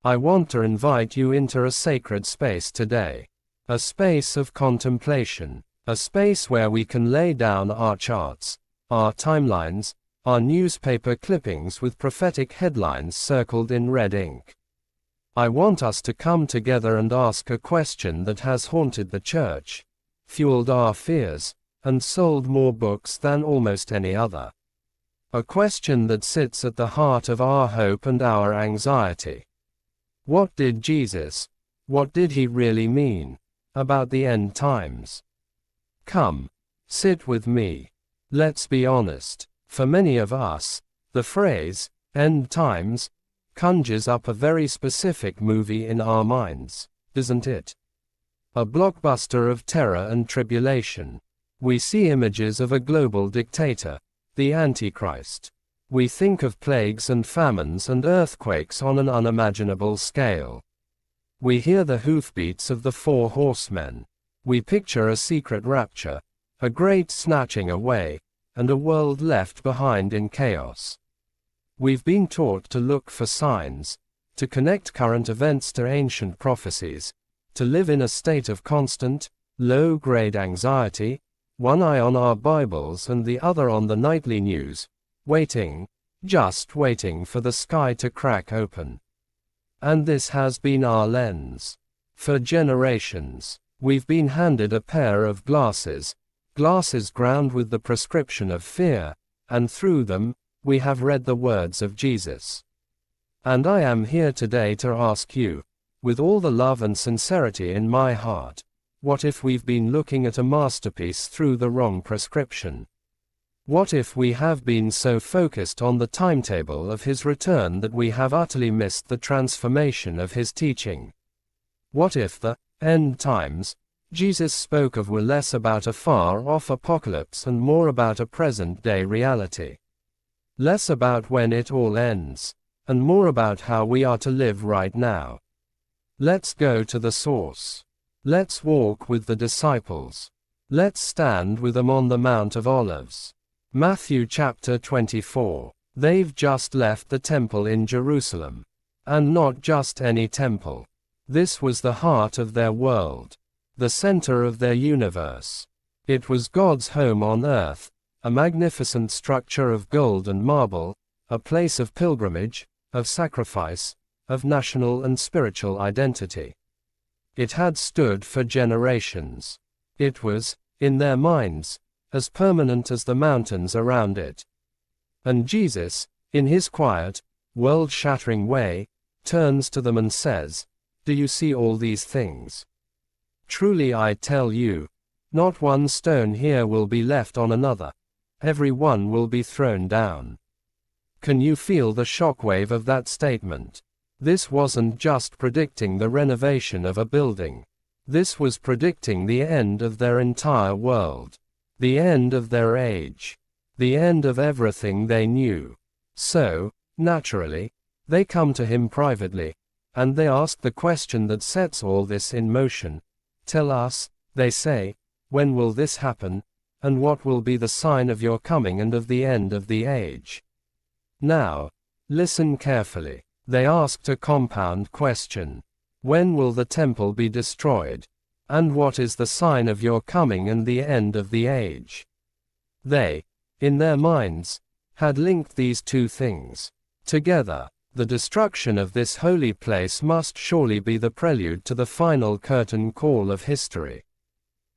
I want to invite you into a sacred space today. A space of contemplation. A space where we can lay down our charts, our timelines, our newspaper clippings with prophetic headlines circled in red ink. I want us to come together and ask a question that has haunted the church, fueled our fears, and sold more books than almost any other. A question that sits at the heart of our hope and our anxiety. What did Jesus, what did he really mean about the end times? Come, sit with me. Let's be honest. For many of us, the phrase, end times, conjures up a very specific movie in our minds, doesn't it? A blockbuster of terror and tribulation. We see images of a global dictator, the Antichrist. We think of plagues and famines and earthquakes on an unimaginable scale. We hear the hoofbeats of the 4 horsemen. We picture a secret rapture, a great snatching away, and a world left behind in chaos. We've been taught to look for signs, to connect current events to ancient prophecies, to live in a state of constant, low-grade anxiety, one eye on our Bibles and the other on the nightly news, waiting, just waiting for the sky to crack open. And this has been our lens. For generations, we've been handed a pair of glasses ground with the prescription of fear, and through them, we have read the words of Jesus. And I am here today to ask you, with all the love and sincerity in my heart, what if we've been looking at a masterpiece through the wrong prescription? What if we have been so focused on the timetable of his return that we have utterly missed the transformation of his teaching? What if the end times Jesus spoke of were less about a far-off apocalypse and more about a present-day reality? Less about when it all ends, and more about how we are to live right now. Let's go to the source. Let's walk with the disciples. Let's stand with them on the Mount of Olives. Matthew chapter 24. They've just left the temple in Jerusalem. And not just any temple. This was the heart of their world. The center of their universe. It was God's home on earth, a magnificent structure of gold and marble, a place of pilgrimage, of sacrifice, of national and spiritual identity. It had stood for generations. It was, in their minds, as permanent as the mountains around it. And Jesus, in his quiet, world-shattering way, turns to them and says, "Do you see all these things? Truly I tell you, not one stone here will be left on another. Every one will be thrown down." Can you feel the shockwave of that statement? This wasn't just predicting the renovation of a building. This was predicting the end of their entire world. The end of their age. The end of everything they knew. So, naturally, they come to him privately, and they ask the question that sets all this in motion. "Tell us," they say, "when will this happen, and what will be the sign of your coming and of the end of the age?" Now, listen carefully. They asked a compound question. When will the temple be destroyed? And what is the sign of your coming and the end of the age? They, in their minds, had linked these two things together. The destruction of this holy place must surely be the prelude to the final curtain call of history.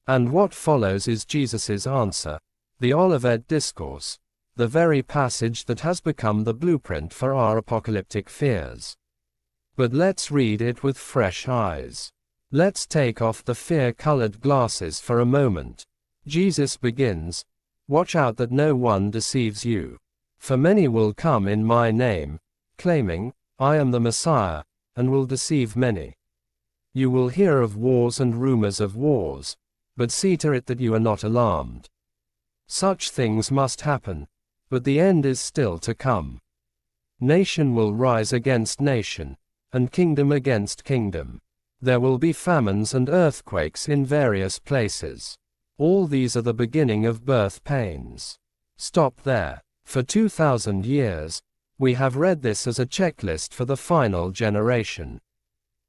And what follows is Jesus' answer, the Olivet Discourse, the very passage that has become the blueprint for our apocalyptic fears. But let's read it with fresh eyes. Let's take off the fear-colored glasses for a moment. Jesus begins, "Watch out that no one deceives you. For many will come in my name, claiming, 'I am the Messiah,' and will deceive many. You will hear of wars and rumors of wars, but see to it that you are not alarmed. Such things must happen, but the end is still to come. Nation will rise against nation, and kingdom against kingdom. There will be famines and earthquakes in various places. All these are the beginning of birth pains." Stop there. For 2,000 years, We have read this as a checklist for the final generation.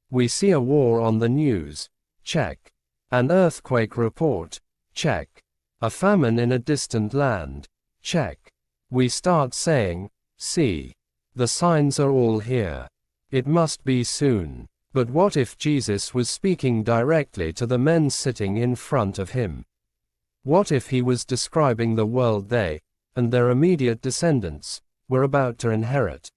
We see a war on the news. Check. An earthquake report. Check. A famine in a distant land. Check. We start saying, see. The signs are all here. It must be soon. But what if Jesus was speaking directly to the men sitting in front of him? What if he was describing the world they, and their immediate descendants, were about to inherit?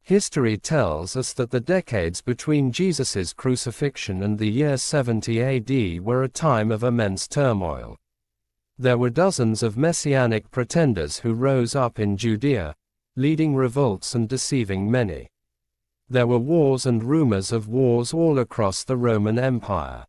History tells us that the decades between Jesus' crucifixion and the year 70 AD were a time of immense turmoil. There were dozens of messianic pretenders who rose up in Judea, leading revolts and deceiving many. There were wars and rumors of wars all across the Roman Empire.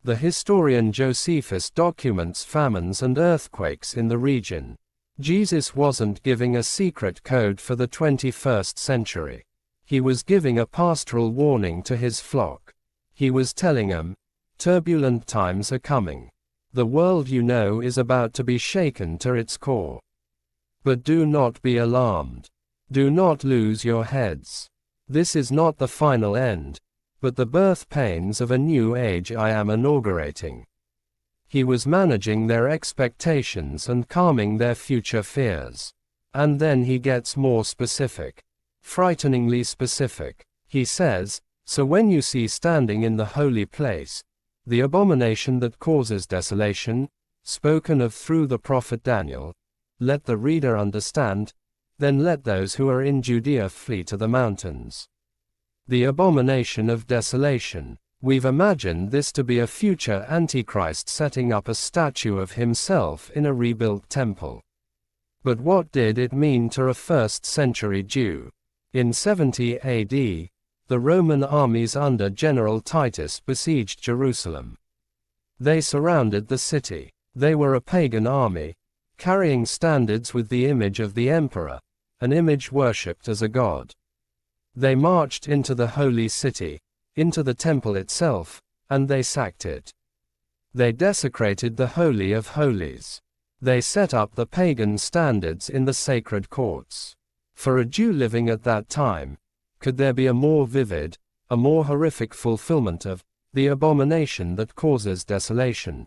The historian Josephus documents famines and earthquakes in the region. Jesus wasn't giving a secret code for the 21st century. He was giving a pastoral warning to his flock. He was telling them, turbulent times are coming. The world you know is about to be shaken to its core. But do not be alarmed. Do not lose your heads. This is not the final end, but the birth pains of a new age I am inaugurating. He was managing their expectations and calming their future fears. And then he gets more specific. Frighteningly specific. He says, so when you see standing in the holy place, the abomination that causes desolation, spoken of through the prophet Daniel, let the reader understand, then let those who are in Judea flee to the mountains. The abomination of desolation. We've imagined this to be a future Antichrist setting up a statue of himself in a rebuilt temple. But what did it mean to a first-century Jew? In 70 AD, the Roman armies under General Titus besieged Jerusalem. They surrounded the city. They were a pagan army, carrying standards with the image of the emperor, an image worshipped as a god. They marched into the holy city, into the temple itself, and they sacked it. They desecrated the Holy of Holies. They set up the pagan standards in the sacred courts. For a Jew living at that time, could there be a more vivid, a more horrific fulfillment of the abomination that causes desolation?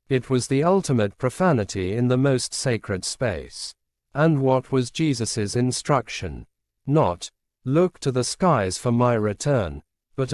It was the ultimate profanity in the most sacred space. And what was Jesus' instruction? Not, look to the skies for my return, but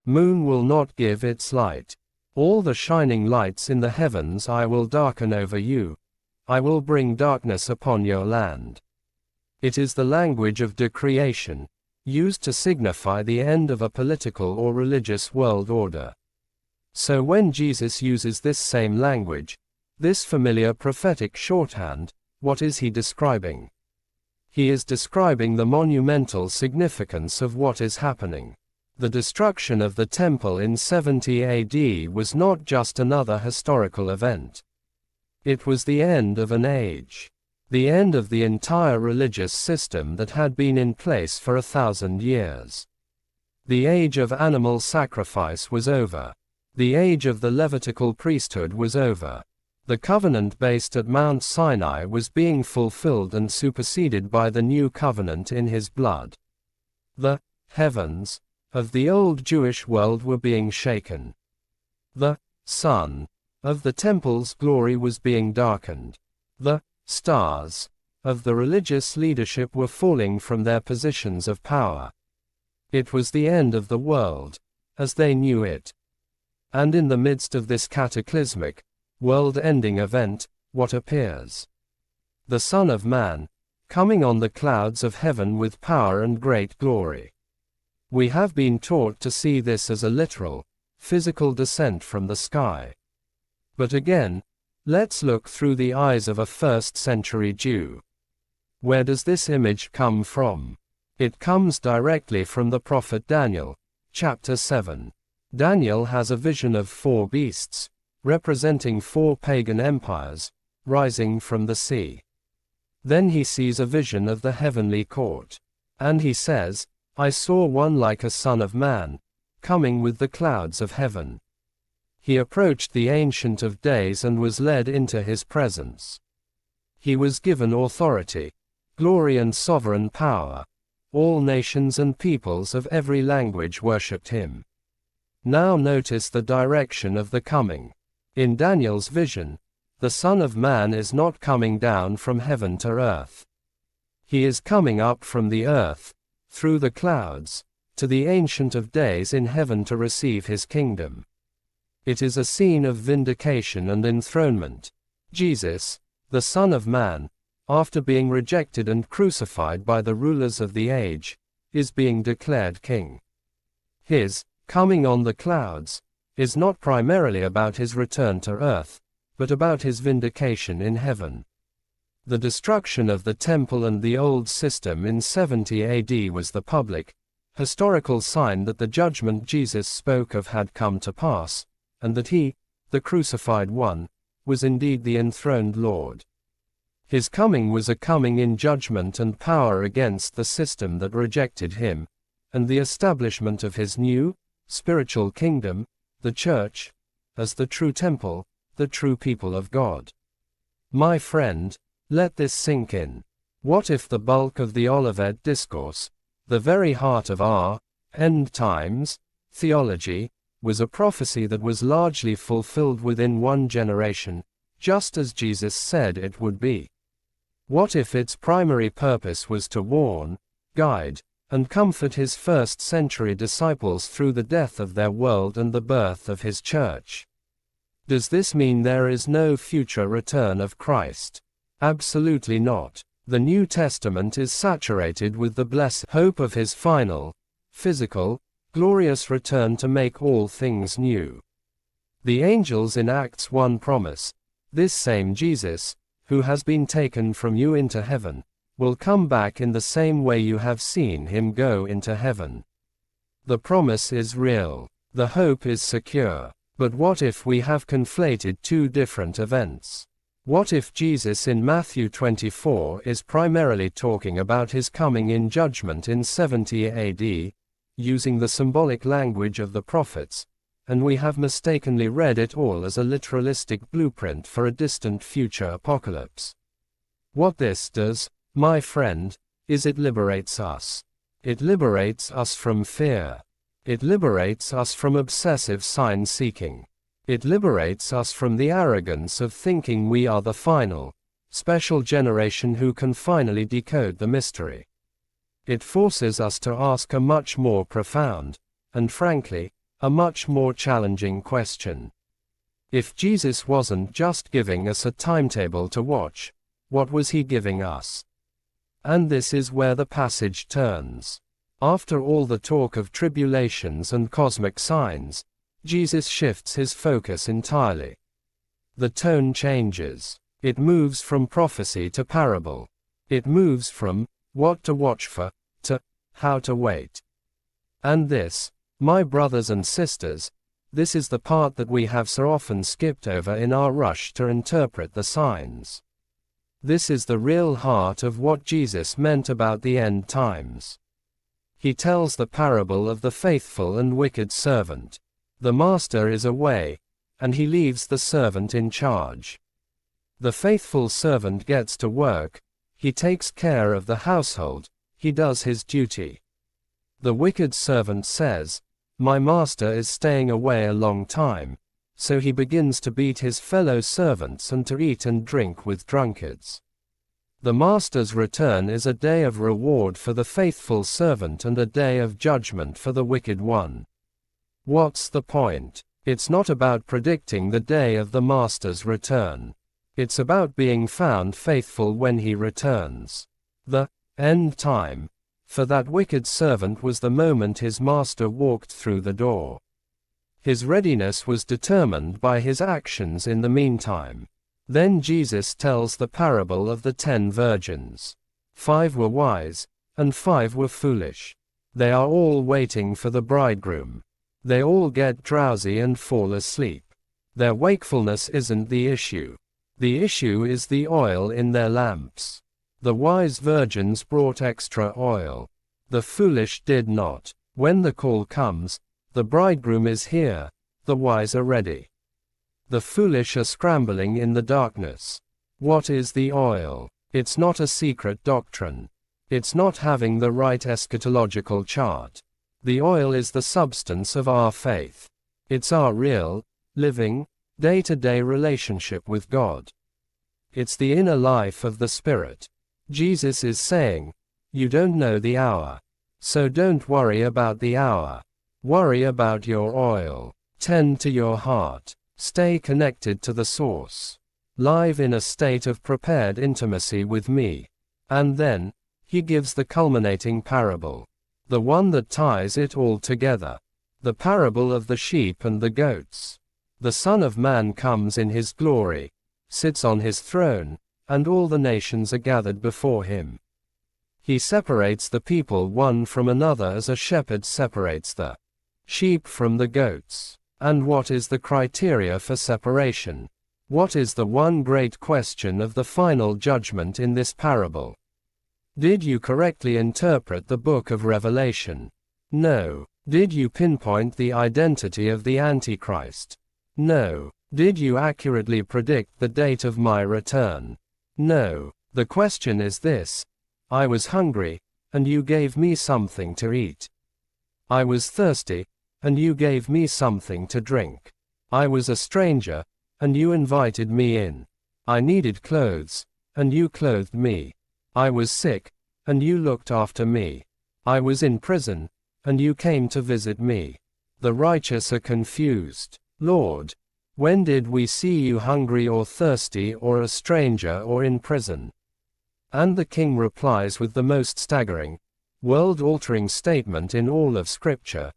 Moon will not give its light. All the shining lights in the heavens I will darken over you. I will bring darkness upon your land. It is the language of decreation, used to signify the end of a political or religious world order. So when Jesus uses this same language, this familiar prophetic shorthand, what is he describing? He is describing the monumental significance of what is happening. The destruction of the temple in 70 AD was not just another historical event. It was the end of an age. The end of the entire religious system that had been in place for 1,000 years. The age of animal sacrifice was over. The age of the Levitical priesthood was over. The covenant based at Mount Sinai was being fulfilled and superseded by the new covenant in his blood. The heavens of the old Jewish world were being shaken. The sun of the temple's glory was being darkened. The stars of the religious leadership were falling from their positions of power. It was the end of the world, as they knew it. And in the midst of this cataclysmic, world-ending event, what appears? The Son of Man, coming on the clouds of heaven with power and great glory. We have been taught to see this as a literal, physical descent from the sky. But again, let's look through the eyes of a first-century Jew. Where does this image come from? It comes directly from the prophet Daniel, chapter 7. Daniel has a vision of 4 beasts, representing 4 pagan empires, rising from the sea. Then he sees a vision of the heavenly court. And he says, I saw one like a son of man, coming with the clouds of heaven. He approached the Ancient of Days and was led into his presence. He was given authority, glory and sovereign power. All nations and peoples of every language worshipped him. Now notice the direction of the coming. In Daniel's vision, the Son of Man is not coming down from heaven to earth. He is coming up from the earth, through the clouds, to the Ancient of Days in heaven to receive his kingdom. It is a scene of vindication and enthronement. Jesus, the Son of Man, after being rejected and crucified by the rulers of the age, is being declared king. His coming on the clouds is not primarily about his return to earth, but about his vindication in heaven. The destruction of the temple and the old system in 70 AD was the public, historical sign that the judgment Jesus spoke of had come to pass, and that he, the crucified one, was indeed the enthroned Lord. His coming was a coming in judgment and power against the system that rejected him, and the establishment of his new, spiritual kingdom, the church, as the true temple, the true people of God. My friend, let this sink in. What if the bulk of the Olivet Discourse, the very heart of our end times theology, was a prophecy that was largely fulfilled within one generation, just as Jesus said it would be? What if its primary purpose was to warn, guide, and comfort his first-century disciples through the death of their world and the birth of his church? Does this mean there is no future return of Christ? Absolutely not. The New Testament is saturated with the blessed hope of his final, physical, glorious return to make all things new. The angels in Acts 1 promise, this same Jesus, who has been taken from you into heaven, will come back in the same way you have seen him go into heaven. The promise is real. The hope is secure. But what if we have conflated 2 different events? What if Jesus in Matthew 24 is primarily talking about his coming in judgment in 70 AD, using the symbolic language of the prophets, and we have mistakenly read it all as a literalistic blueprint for a distant future apocalypse? What this does, my friend, is it liberates us. It liberates us from fear. It liberates us from obsessive sign-seeking. It liberates us from the arrogance of thinking we are the final, special generation who can finally decode the mystery. It forces us to ask a much more profound, and frankly, A much more challenging question. If Jesus wasn't just giving us a timetable to watch, what was he giving us? And this is where the passage turns. After all the talk of tribulations and cosmic signs, Jesus shifts his focus entirely. The tone changes. It moves from prophecy to parable. It moves from what to watch for to how to wait. And this, my brothers and sisters, this is the part that we have so often skipped over in our rush to interpret the signs. This is the real heart of what Jesus meant about the end times. He tells the parable of the faithful and wicked servant. The master is away, and he leaves the servant in charge. The faithful servant gets to work, he takes care of the household, he does his duty. The wicked servant says, "My master is staying away a long time," so he begins to beat his fellow servants and to eat and drink with drunkards. The master's return is a day of reward for the faithful servant and a day of judgment for the wicked one. What's the point? It's not about predicting the day of the master's return. It's about being found faithful when he returns. The end time for that wicked servant was the moment his master walked through the door. His readiness was determined by his actions in the meantime. Then Jesus tells the parable of the 10 virgins. 5 were wise, and 5 were foolish. They are all waiting for the bridegroom. They all get drowsy and fall asleep. Their wakefulness isn't the issue. The issue is the oil in their lamps. The wise virgins brought extra oil. The foolish did not. When the call comes, the bridegroom is here, the wise are ready. The foolish are scrambling in the darkness. What is the oil? It's not a secret doctrine. It's not having the right eschatological chart. The oil is the substance of our faith. It's our real, living, day-to-day relationship with God. It's the inner life of the Spirit. Jesus is saying, you don't know the hour. So don't worry about the hour. Worry about your oil. Tend to your heart. Stay connected to the source. Live in a state of prepared intimacy with me. And then, he gives the culminating parable. The one that ties it all together. The parable of the sheep and the goats. The Son of Man comes in his glory, sits on his throne, and all the nations are gathered before him. He separates the people one from another as a shepherd separates the sheep from the goats. And what is the criteria for separation? What is the one great question of the final judgment in this parable? Did you correctly interpret the book of Revelation? No. Did you pinpoint the identity of the Antichrist? No. Did you accurately predict the date of my return? No. The question is this: I was hungry, and you gave me something to eat. I was thirsty, and you gave me something to drink. I was a stranger, and you invited me in. I needed clothes, and you clothed me. I was sick, and you looked after me. I was in prison, and you came to visit me. The righteous are confused. Lord, when did we see you hungry or thirsty or a stranger or in prison? And the king replies with the most staggering, world-altering statement in all of Scripture.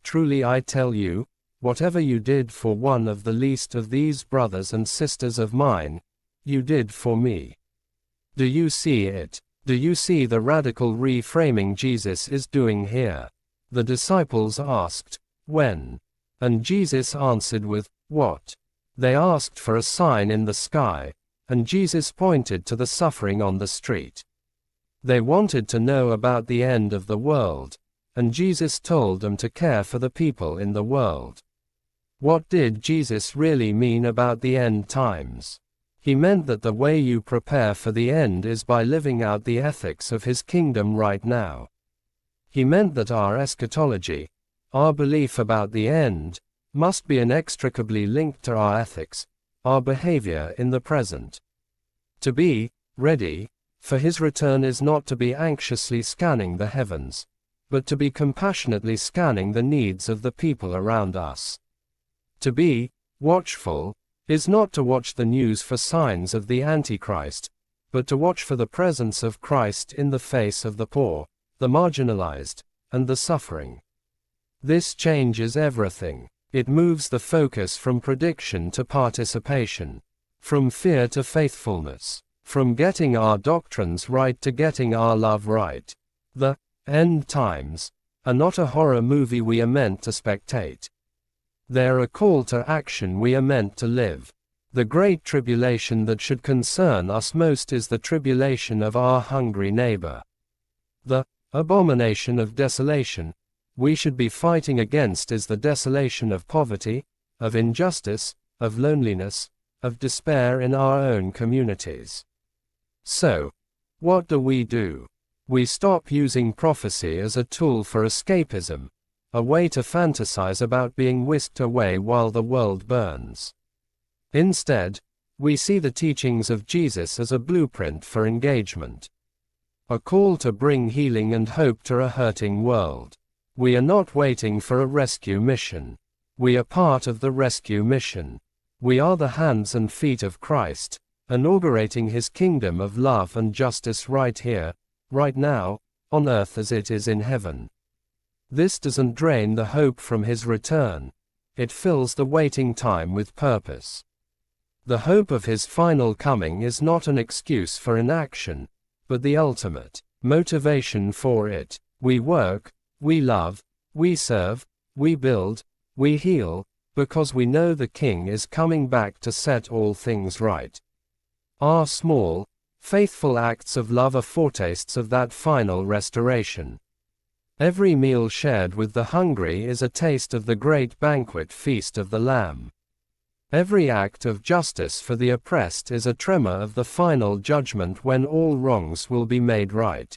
Truly I tell you, whatever you did for one of the least of these brothers and sisters of mine, you did for me. Do you see it? Do you see the radical reframing Jesus is doing here? The disciples asked, when? And Jesus answered with, what? They asked for a sign in the sky, and Jesus pointed to the suffering on the street. They wanted to know about the end of the world, and Jesus told them to care for the people in the world. What did Jesus really mean about the end times? He meant that the way you prepare for the end is by living out the ethics of his kingdom right now. He meant that our eschatology, our belief about the end, must be inextricably linked to our ethics, our behavior in the present. To be ready for his return is not to be anxiously scanning the heavens, but to be compassionately scanning the needs of the people around us. To be watchful is not to watch the news for signs of the Antichrist, but to watch for the presence of Christ in the face of the poor, the marginalized, and the suffering. This changes everything. It moves the focus from prediction to participation, from fear to faithfulness, from getting our doctrines right to getting our love right. The end times are not a horror movie we are meant to spectate. They're a call to action we are meant to live. The great tribulation that should concern us most is the tribulation of our hungry neighbor. The abomination of desolation we should be fighting against is the desolation of poverty, of injustice, of loneliness, of despair in our own communities. So, what do? We stop using prophecy as a tool for escapism, a way to fantasize about being whisked away while the world burns. Instead, we see the teachings of Jesus as a blueprint for engagement. A call to bring healing and hope to a hurting world. We are not waiting for a rescue mission. We are part of the rescue mission. We are the hands and feet of Christ, inaugurating His kingdom of love and justice right here, right now, on earth as it is in heaven. This doesn't drain the hope from His return. It fills the waiting time with purpose. The hope of His final coming is not an excuse for inaction, but the ultimate motivation for it. We work, we love, we serve, we build, we heal, because we know the King is coming back to set all things right. Our small, faithful acts of love are foretastes of that final restoration. Every meal shared with the hungry is a taste of the great banquet feast of the Lamb. Every act of justice for the oppressed is a tremor of the final judgment when all wrongs will be made right.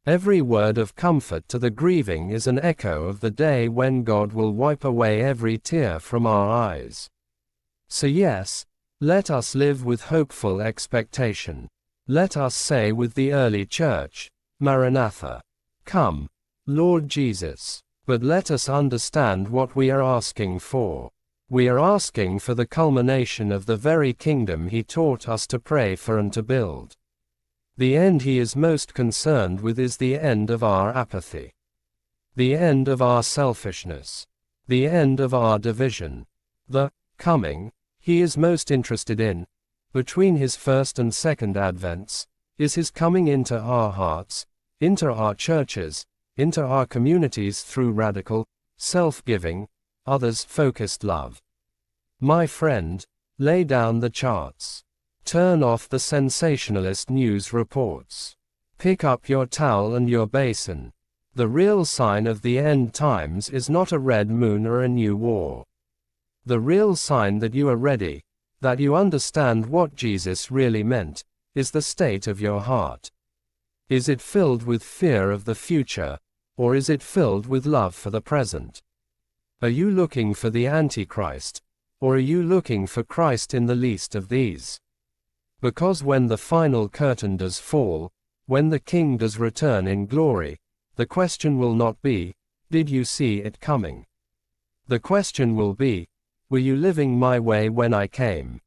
Every word of comfort to the grieving is an echo of the day when God will wipe away every tear from our eyes. So yes, let us live with hopeful expectation. Let us say with the early church, Maranatha. Come, Lord Jesus. But let us understand what we are asking for. We are asking for the culmination of the very kingdom He taught us to pray for and to build. The end He is most concerned with is the end of our apathy. The end of our selfishness. The end of our division. The coming He is most interested in, between His first and second advents, is His coming into our hearts, into our churches, into our communities through radical, self-giving, others-focused love. My friend, lay down the charts. Turn off the sensationalist news reports. Pick up your towel and your basin. The real sign of the end times is not a red moon or a new war. The real sign that you are ready, that you understand what Jesus really meant, is the state of your heart. Is it filled with fear of the future, or is it filled with love for the present? Are you looking for the Antichrist, or are you looking for Christ in the least of these? Because when the final curtain does fall, when the King does return in glory, the question will not be, did you see it coming? The question will be, were you living my way when I came?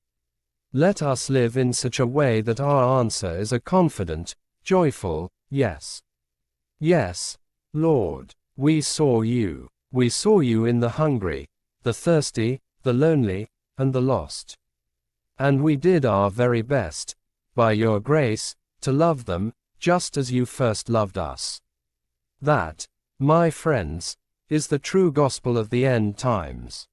Let us live in such a way that our answer is a confident, joyful, yes. Yes, Lord, we saw you. We saw you in the hungry, the thirsty, the lonely, and the lost. And we did our very best, by your grace, to love them, just as you first loved us. That, my friends, is the true gospel of the end times.